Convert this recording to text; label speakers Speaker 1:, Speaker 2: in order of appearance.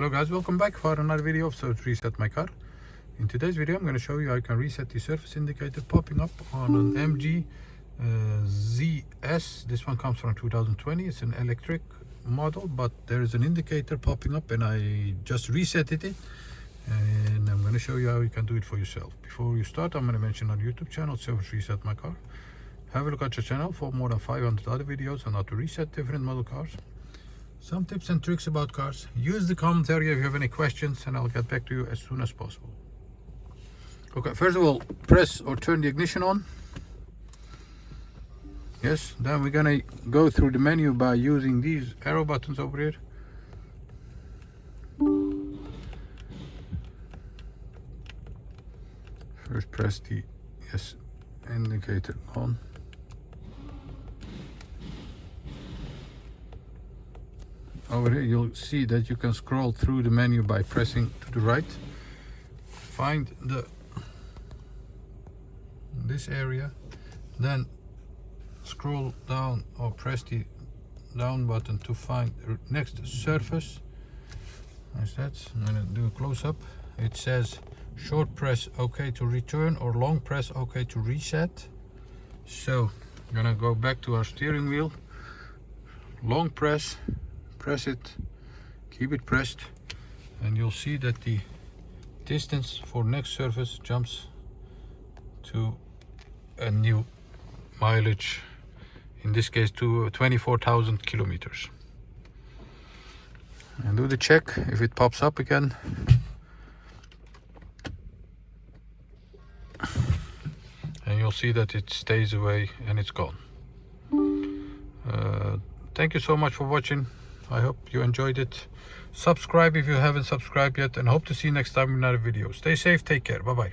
Speaker 1: Hello guys, welcome back for another video of So to Reset My Car. In today's video I'm going to show you how you can reset the surface indicator popping up on an MG ZS. This one comes from 2020. It's an electric model, but there is an indicator popping up and I just reset it, and I'm going to show you how you can do it for yourself. Before you start, I'm going to mention our YouTube channel, So to Reset My Car. Have a look at your channel for more than 500 other videos on how to reset different model cars. Some tips and tricks about cars. Use the comment area if you have any questions and I'll get back to you as soon as possible. Okay, first of all, press or turn the ignition on. Yes, then we're gonna go through the menu by using these arrow buttons over here. First press the yes indicator on. Over here you'll see that you can scroll through the menu by pressing to the right. Find this area, then scroll down or press the down button to find the next surface. As that, I'm going to do a close-up. It says short press OK to return or long press OK to reset. So I'm going to go back to our steering wheel. Long press it, keep it pressed, and you'll see that the distance for next surface jumps to a new mileage, in this case to 24,000 kilometers. And do the check if it pops up again. And you'll see that it stays away and it's gone. Thank you so much for watching. I hope you enjoyed it. Subscribe if you haven't subscribed yet, and hope to see you next time in another video. Stay safe, take care, bye bye.